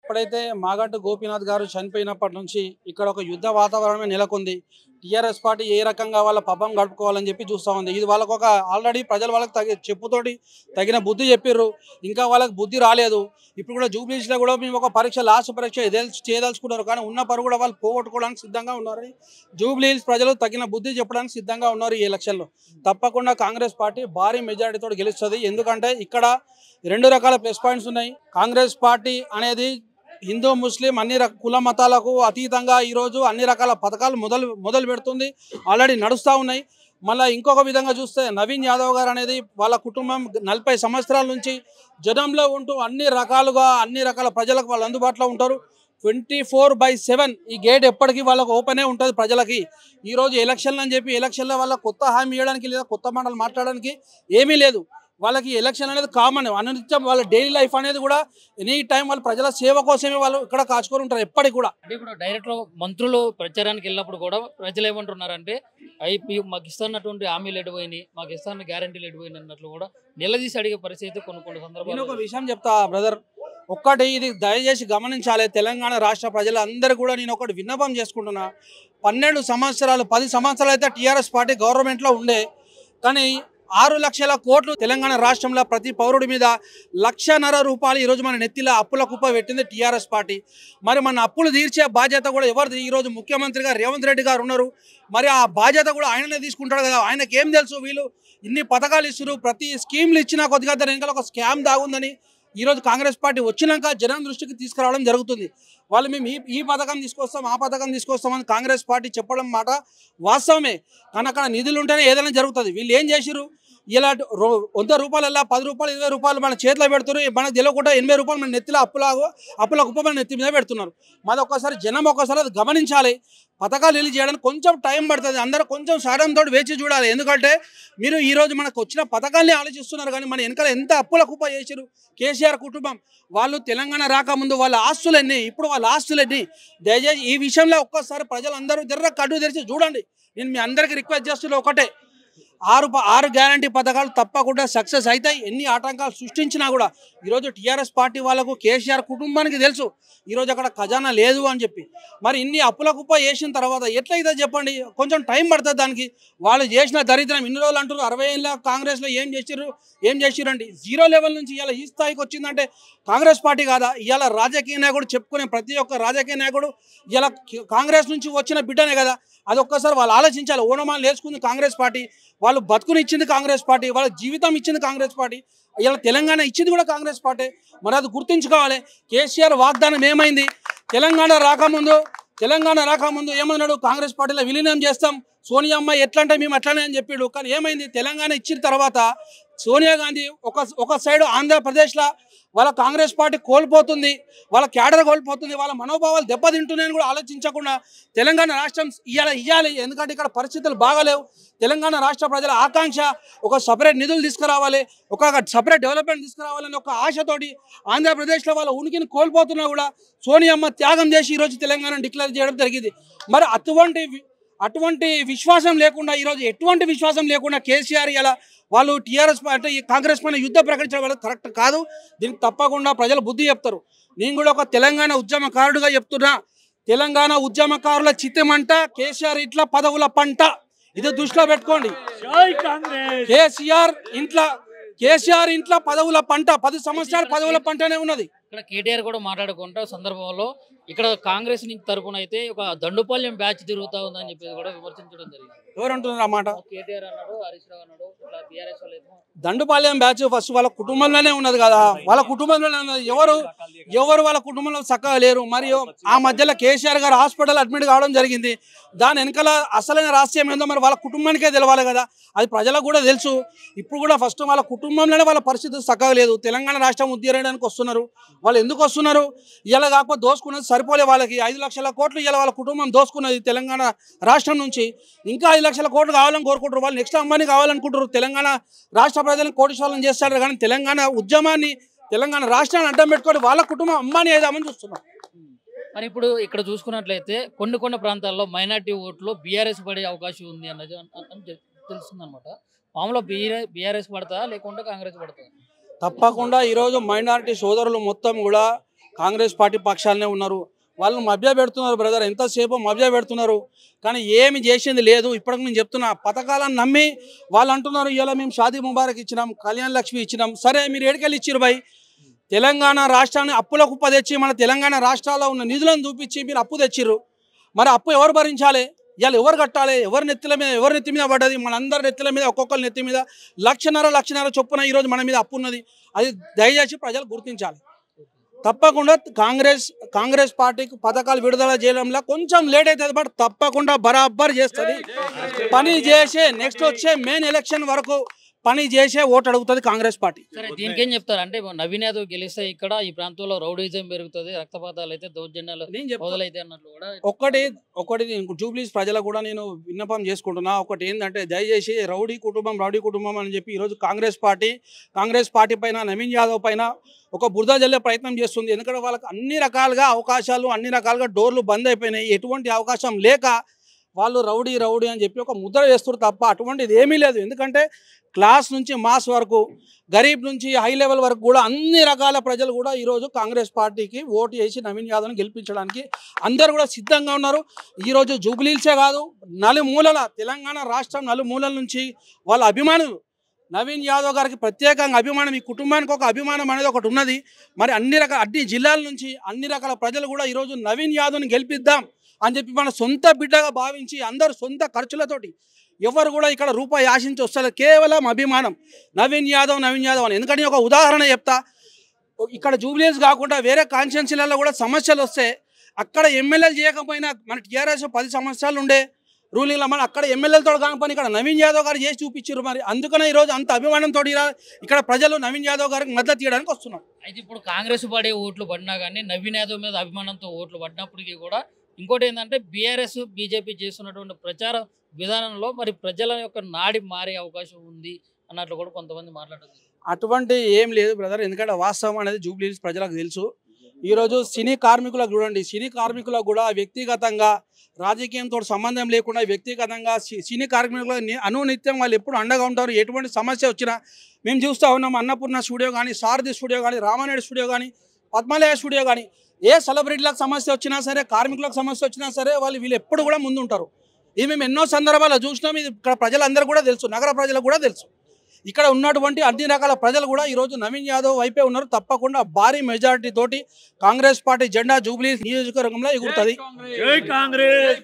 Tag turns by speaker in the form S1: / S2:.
S1: ఎప్పుడైతే మాగంటి గోపీనాథ్ గారు చనిపోయినప్పటి నుంచి ఇక్కడ ఒక యుద్ధ వాతావరణమే నెలకొంది. టీఆర్ఎస్ పార్టీ ఏ రకంగా వాళ్ళ పబ్బం గడుపుకోవాలని చెప్పి చూస్తూ ఉంది. ఇది వాళ్ళకు ఒక ఆల్రెడీ ప్రజలు వాళ్ళకి చెప్పుతోటి తగిన బుద్ధి చెప్పిర్రు. ఇంకా వాళ్ళకి బుద్ధి రాలేదు. ఇప్పుడు కూడా జూబ్లీస్లో కూడా మేము ఒక పరీక్ష లాస్ట్ పరీక్ష చేయదలుచుకున్నారు. కానీ ఉన్న పరు కూడా వాళ్ళు పోగొట్టుకోవడానికి సిద్ధంగా ఉన్నారని జూబ్లీస్ ప్రజలు తగిన బుద్ధి చెప్పడానికి సిద్ధంగా ఉన్నారు. ఈ ఎలక్షన్లో తప్పకుండా కాంగ్రెస్ పార్టీ భారీ మెజారిటీతో గెలుస్తుంది. ఎందుకంటే ఇక్కడ రెండు రకాల ప్లస్ పాయింట్స్ ఉన్నాయి. కాంగ్రెస్ పార్టీ అనేది హిందూ ముస్లిం అన్ని కుల మతాలకు అతీతంగా ఈరోజు అన్ని రకాల పథకాలు మొదలు పెడుతుంది. ఆల్రెడీ నడుస్తూ ఉన్నాయి. మళ్ళీ ఇంకొక విధంగా చూస్తే నవీన్ యాదవ్ గారు అనేది వాళ్ళ కుటుంబం 40 సంవత్సరాల నుంచి జనంలో ఉంటూ అన్ని రకాల ప్రజలకు వాళ్ళు అందుబాటులో ఉంటారు. 24/7 ఈ గేట్ ఎప్పటికీ వాళ్ళకు ఓపెనే ఉంటుంది ప్రజలకి. ఈరోజు ఎలక్షన్లు అని చెప్పి ఎలక్షన్లో వాళ్ళ కొత్త హామీ ఇవ్వడానికి లేదా కొత్త మాటలు మాట్లాడడానికి ఏమీ లేదు. వాళ్ళకి ఎలక్షన్ అనేది కామన్. అనునిత్యం వాళ్ళ డైలీ లైఫ్ అనేది కూడా ఎనీ టైం వాళ్ళు ప్రజల సేవ కోసమే వాళ్ళు ఇక్కడ కాచుకొని ఉంటారు ఎప్పటికి కూడా.
S2: అంటే ఇప్పుడు డైరెక్ట్ మంత్రులు ప్రచారానికి వెళ్ళినప్పుడు కూడా ప్రజలు ఏమంటున్నారంటే మాకు ఇస్తున్నటువంటి హామీలు ఎడిపోయినాయి, మాకు ఇస్తున్న గ్యారంటీలు ఎడిపోయినాయి అన్నట్లు కూడా నిలదీసి అడిగే పరిస్థితి కొన్ని సందర్భాలు.
S1: ఒక విషయం చెప్తా బ్రదర్, ఒక్కటి ఇది దయచేసి గమనించాలి. తెలంగాణ రాష్ట్ర ప్రజలందరూ కూడా నేను ఒకటి విన్నపం చేసుకుంటున్నా. 12 సంవత్సరాలు 10 సంవత్సరాలు అయితే టీఆర్ఎస్ పార్టీ గవర్నమెంట్లో ఉండే, కానీ 6 లక్షల కోట్లు తెలంగాణ రాష్ట్రంలో ప్రతి పౌరుడి మీద ₹1,50,000 ఈరోజు మన నెత్తిలో అప్పుల కుప్ప పెట్టింది టీఆర్ఎస్ పార్టీ. మరి మన అప్పులు తీర్చే బాధ్యత కూడా ఎవరిది? ఈరోజు ముఖ్యమంత్రిగా రేవంత్ రెడ్డి గారు ఉన్నారు. మరి ఆ బాధ్యత కూడా ఆయననే తీసుకుంటాడు కదా. ఆయనకి ఏం తెలుసు వీళ్ళు ఇన్ని పథకాలు ఇస్తారు, ప్రతి స్కీమ్లు ఇచ్చినా కొద్దిగా వెనకాల ఒక స్కామ్ దాగుందని ఈరోజు కాంగ్రెస్ పార్టీ వచ్చినాక జనం దృష్టికి తీసుకురావడం జరుగుతుంది. వాళ్ళు మేము ఈ పథకం తీసుకొస్తాం, ఆ పథకం తీసుకొస్తామని కాంగ్రెస్ పార్టీ చెప్పడం మాట వాస్తవమే. కానీ అక్కడ నిధులు ఉంటేనే ఏదైనా జరుగుతుంది. వీళ్ళు ఏం చేసిరు? ఇలా ₹100 ₹10 ₹20 మన చేతిలో పెడుతున్నారు. మనకు తెలియకుండా ₹80 మన నెత్తిలో అప్పుల కుప్ప మన నెత్తి మీద పెడుతున్నారు. మరి ఒక్కసారి జనం అది గమనించాలి. పథకాలు రిలీజ్ చేయడానికి కొంచెం టైం పడుతుంది. అందరూ కొంచెం సహనంతో వేచి చూడాలి. ఎందుకంటే మీరు ఈరోజు మనకు వచ్చిన పథకాల్ని ఆలోచిస్తున్నారు, కానీ మన వెనకాల ఎంత అప్పుల కుప్ప చేశారు కేసీఆర్ కుటుంబం. వాళ్ళు తెలంగాణ రాకముందు వాళ్ళ ఆస్తులన్నీ, ఇప్పుడు వాళ్ళ ఆస్తులన్నీ. దయచేసి ఈ విషయంలో ఒక్కసారి ప్రజలందరూ కడ్డు తెరిచి చూడండి. నేను మీ అందరికీ రిక్వెస్ట్ చేస్తున్నా ఒకటే, 6 గ్యారంటీ పథకాలు తప్పకుండా సక్సెస్ అవుతాయి. ఎన్ని ఆటంకాలు సృష్టించినా కూడా ఈరోజు టీఆర్ఎస్ పార్టీ వాళ్ళకు కేసీఆర్ కుటుంబానికి తెలుసు ఈరోజు అక్కడ ఖజానా లేదు అని చెప్పి. మరి ఇన్ని అప్పుల కుప్ప వేసిన తర్వాత ఎట్లయితే చెప్పండి? కొంచెం టైం పడుతుంది దానికి. వాళ్ళు చేసిన దరిద్రం ఇన్ని రోజులు అంటారు. 60 ఏళ్ళ కాంగ్రెస్లో ఏం చేసిరండి? 0 లెవెల్ నుంచి ఇవాళ ఈ స్థాయికి వచ్చిందంటే కాంగ్రెస్ పార్టీ కాదా? ఇవాళ రాజకీయ నాయకుడు చెప్పుకునే ప్రతి ఒక్క రాజకీయ నాయకుడు ఇలా కాంగ్రెస్ నుంచి వచ్చిన బిడ్డనే కదా. అది ఒక్కసారి వాళ్ళు ఆలోచించాలి. ఓనమాలు వేసుకుంది కాంగ్రెస్ పార్టీ, వాళ్ళు బతుకుని ఇచ్చింది కాంగ్రెస్ పార్టీ, వాళ్ళ జీవితం ఇచ్చింది కాంగ్రెస్ పార్టీ, ఇలా తెలంగాణ ఇచ్చింది కూడా కాంగ్రెస్ పార్టీ. మరి అది గుర్తుంచుకోవాలి. కేసీఆర్ వాగ్దానం ఏమైంది? తెలంగాణ రాకముందు ఏమన్నాడు? కాంగ్రెస్ పార్టీలో విలీనం చేస్తాం, సోనియా అమ్మ ఎట్లా అంటే మేము అట్లానే అని చెప్పాడు. కానీ ఏమైంది? తెలంగాణ ఇచ్చిన తర్వాత సోనియా గాంధీ ఒక సైడ్ ఆంధ్రప్రదేశ్లో వాళ్ళ కాంగ్రెస్ పార్టీ కోల్పోతుంది, వాళ్ళ క్యాడర్ కోల్పోతుంది, వాళ్ళ మనోభావాలు దెబ్బతింటున్నాయని కూడా ఆలోచించకుండా తెలంగాణ రాష్ట్రం ఇవ్వాలి. ఎందుకంటే ఇక్కడ పరిస్థితులు బాగాలేవు. తెలంగాణ రాష్ట్ర ప్రజల ఆకాంక్ష ఒక సపరేట్ నిధులు తీసుకురావాలి, ఒక సపరేట్ డెవలప్మెంట్ తీసుకురావాలని ఒక ఆశతోటి ఆంధ్రప్రదేశ్లో వాళ్ళ ఉనికిని కోల్పోతున్నా కూడా సోనియమ్మ త్యాగం చేసి ఈరోజు తెలంగాణ డిక్లేర్ చేయడం జరిగింది. మరి అటువంటి విశ్వాసం లేకుండా, ఈరోజు ఎటువంటి విశ్వాసం లేకుండా కేసీఆర్ ఇలా వాళ్ళు టీఆర్ఎస్ అంటే ఈ కాంగ్రెస్ పైన యుద్ధ ప్రకటించడం వల్ల కరెక్ట్ కాదు. దీనికి తప్పకుండా ప్రజలు బుద్ధి చెప్తారు. నేను కూడా ఒక తెలంగాణ ఉద్యమకారుడుగా చెప్తున్నా. తెలంగాణ ఉద్యమకారుల చిత్తమంట కేసీఆర్ ఇట్లా పదవుల పంట. ఇది దృష్టిలో పెట్టుకోండి. కేసీఆర్ ఇంట్లో పదవుల పంట, 10 సంవత్సరాలు పదవుల పంటనే ఉన్నది.
S2: ఇక్కడ కేటీఆర్ కూడా మాట్లాడుకుంటా సందర్భంలో ఇక్కడ కాంగ్రెస్ నుంచి తరపున అయితే ఒక దండుపాల్యం బ్యాచ్ తిరుగుతా ఉందని చెప్పేసి కూడా విమర్శించడం జరిగింది.
S1: ఎవరు అంటున్నారు అన్నమాట?
S2: కేటీఆర్ అన్నాడు, హరీష్ రావు అన్నాడు, ఇట్లా టీఆర్ఎస్ వాళ్ళు
S1: దండుపాల్యం బ్యాచ్ ఫస్ట్ వాళ్ళ కుటుంబంలోనే ఉన్నది కదా. వాళ్ళ కుటుంబంలోనే ఉన్నది. ఎవరు వాళ్ళ కుటుంబంలో చక్కగా లేరు. మరియు ఆ మధ్యలో కేసీఆర్ గారు హాస్పిటల్ అడ్మిట్ కావడం జరిగింది. దాని వెనకాల అసలైన రహస్యం ఏందో మరి వాళ్ళ కుటుంబానికే తెలవాలి కదా. అది ప్రజలకు కూడా తెలుసు. ఇప్పుడు కూడా ఫస్ట్ వాళ్ళ కుటుంబంలోనే వాళ్ళ పరిస్థితి చక్కగా లేదు. తెలంగాణ రాష్ట్రం ఉద్ధరించడానికి వస్తున్నారు. వాళ్ళు ఎందుకు వస్తున్నారు? ఇలా కాకపోతే దోసుకున్నది సరిపోలే. వాళ్ళకి 5 లక్షల కోట్లు ఇలా వాళ్ళ కుటుంబం దోసుకున్నది తెలంగాణ రాష్ట్రం నుంచి. ఇంకా 5 లక్షల కోట్లు కావాలని కోరుకుంటారు. వాళ్ళు నెక్స్ట్ అంబానీ కావాలనుకుంటారు. తెలంగాణ రాష్ట్ర ప్రజలను కోటీశ్వరులను చేస్తారు. కానీ తెలంగాణ ఉద్యమాన్ని, తెలంగాణ రాష్ట్రాన్ని అడ్డం పెట్టుకొని వాళ్ళ కుటుంబం అంబానీ అయిదామని చూస్తున్నారు.
S2: మరి ఇప్పుడు ఇక్కడ చూసుకున్నట్లయితే కొన్ని ప్రాంతాల్లో మైనార్టీ ఓట్లు బీఆర్ఎస్ పడే అవకాశం ఉంది అన్నది తెలుస్తుంది అనమాట. మామూలుగా బీఆర్ఎస్ పడతా లేకుంటే కాంగ్రెస్ పడతా?
S1: తప్పకుండా ఈరోజు మైనారిటీ సోదరులు మొత్తం కూడా కాంగ్రెస్ పార్టీ పక్షాలనే ఉన్నారు. వాళ్ళు మభ్య పెడుతున్నారు బ్రదర్, ఎంతసేపు మభ్య పెడుతున్నారు, కానీ ఏమి చేసింది లేదు. ఇప్పటికి నేను చెప్తున్నా, పథకాలను నమ్మి వాళ్ళు అంటున్నారు ఇలా మేము షాదీ ముబారక్ ఇచ్చినాం, కళ్యాణ లక్ష్మి ఇచ్చినాం. సరే మీరు ఏడికెళ్ళి ఇచ్చిరు భయ్? తెలంగాణ రాష్ట్రాన్ని అప్పుల కుప్ప తెచ్చి మన తెలంగాణ రాష్ట్రాల్లో ఉన్న నిధులను చూపించి మీరు అప్పు తెచ్చిర్రు. మరి అప్పు ఎవరు భరించాలి? ఇవాళ ఎవరు కట్టాలి? ఎవరి నెత్తి మీద పడ్డది? మనందరి నెత్తిల మీద, ఒక్కొక్కరి నెత్తి మీద లక్షన్నర చొప్పున ఈరోజు మన మీద అప్పు ఉన్నది. అది దయచేసి ప్రజలు గుర్తించాలి. తప్పకుండా కాంగ్రెస్ పార్టీకి పథకాలు విడుదల చేయడంలో కొంచెం లేట్ అవుతుంది, బట్ తప్పకుండా బరాబర్ చేస్తుంది. పని చేసే నెక్స్ట్ వచ్చే మెయిన్ ఎలక్షన్ వరకు పని చేసే ఓటు అడుగుతుంది కాంగ్రెస్ పార్టీ.
S2: సరే, దీనికేం చెప్తారు అంటే నవీన్ యాదవ్ గెలిస్తే ఇక్కడ ఈ ప్రాంతంలో రౌడీజం పెరుగుతుంది, రక్తపాతాలు అయితే దౌర్జన్యాలు మొదలైతే అన్నట్లు కూడా
S1: ఒకటి జూబ్లీస్ ప్రజలకు కూడా నేను విన్నపం చేసుకుంటున్నా. ఒకటి ఏంటంటే దయచేసి రౌడీ కుటుంబం అని చెప్పి ఈరోజు కాంగ్రెస్ పార్టీ పైన, నవీన్ యాదవ్ పైన ఒక బురద జల్లే ప్రయత్నం చేస్తుంది. ఎందుకంటే వాళ్ళకి అన్ని రకాలుగా అవకాశాలు, అన్ని రకాలుగా డోర్లు బంద్ అయిపోయినాయి. ఎటువంటి అవకాశం లేక వాళ్ళు రౌడీ అని చెప్పి ఒక ముద్ర వేస్తారు తప్ప అటువంటిది ఏమీ లేదు. ఎందుకంటే క్లాస్ నుంచి మాస్ వరకు, గరీబ్ నుంచి హై లెవెల్ వరకు కూడా అన్ని రకాల ప్రజలు కూడా ఈరోజు కాంగ్రెస్ పార్టీకి ఓటు వేసి నవీన్ యాదవ్ని గెలిపించడానికి అందరూ కూడా సిద్ధంగా ఉన్నారు. ఈరోజు జూబ్లీహిల్సే కాదు, నలుమూలల తెలంగాణ రాష్ట్రం నలుమూలల నుంచి వాళ్ళ అభిమానులు నవీన్ యాదవ్ గారికి ప్రత్యేకంగా అభిమానం, ఈ కుటుంబానికి ఒక అభిమానం అనేది ఒకటి ఉన్నది. మరి అన్ని జిల్లాల నుంచి అన్ని రకాల ప్రజలు కూడా ఈరోజు నవీన్ యాదవ్ని గెలిపిద్దాం అని చెప్పి మన సొంత బిడ్డగా భావించి అందరూ సొంత ఖర్చులతోటి, ఎవరు కూడా ఇక్కడ రూపాయి ఆశించి వస్తారు, కేవలం అభిమానం నవీన్ యాదవ్ అని. ఎందుకంటే ఒక ఉదాహరణ చెప్తా, ఇక్కడ జూబ్లీహిల్స్ కాకుండా వేరే కాన్స్టిట్యున్సీలలో కూడా సమస్యలు వస్తే అక్కడ ఎమ్మెల్యేలు చేయకపోయినా మన టీఆర్ఎస్ 10 సంవత్సరాలు ఉండే రూలింగ్లో, మన అక్కడ ఎమ్మెల్యేలతో కాకపోయినా ఇక్కడ నవీన్ యాదవ్ గారు చేసి చూపించారు. మరి అందుకనే ఈరోజు అంత అభిమానంతో ఇక్కడ ప్రజలు నవీన్ యాదవ్ గారికి మద్దతు ఇవ్వడానికి వస్తున్నారు.
S2: అయితే ఇప్పుడు కాంగ్రెస్ పడే ఓట్లు పడినా కానీ నవీన్ యాదవ్ మీద అభిమానంతో ఓట్లు పడినప్పటికీ కూడా ఇంకోటి ఏంటంటే బీఆర్ఎస్ బీజేపీ చేస్తున్నటువంటి ప్రచార విధానంలో మరి ప్రజల యొక్క నాడి మారే అవకాశం ఉంది అన్నట్లు కూడా కొంతమంది మాట్లాడుతున్నారు.
S1: అటువంటి ఏం లేదు బ్రదర్, ఎందుకంటే వాస్తవం అనేది జూబ్లీహిల్స్ ప్రజలకు తెలుసు. ఈరోజు సినీ కార్మికులకు చూడండి, సినీ కార్మికులకు కూడా వ్యక్తిగతంగా రాజకీయంతో సంబంధం లేకుండా వ్యక్తిగతంగా సినీ కార్మికులకు అనునిత్యం వాళ్ళు ఎప్పుడు అండగా ఉంటారు. ఎటువంటి సమస్య వచ్చినా మేము చూస్తూ ఉన్నాం. అన్నపూర్ణ స్టూడియో కానీ, సారథి స్టూడియో కానీ, రామానాయుడు స్టూడియో కానీ, పద్మాలయ స్టూడియో కానీ, ఏ సెలబ్రిటీలకు సమస్య వచ్చినా సరే, కార్మికులకు సమస్య వచ్చినా సరే వీళ్ళు ఎప్పుడు కూడా ముందుంటారు. ఇది మేము ఎన్నో సందర్భాల్లో చూసినాం. ఇది ఇక్కడ ప్రజలందరూ కూడా తెలుసు, నగర ప్రజలకు కూడా తెలుసు. ఇక్కడ ఉన్నటువంటి అన్ని రకాల ప్రజలు కూడా ఈరోజు నవీన్ యాదవ్ వైపే ఉన్నారు. తప్పకుండా భారీ మెజారిటీ తోటి కాంగ్రెస్ పార్టీ జెండా జూబ్లీహిల్స్ నియోజకవర్గంలో ఎగురుతుంది.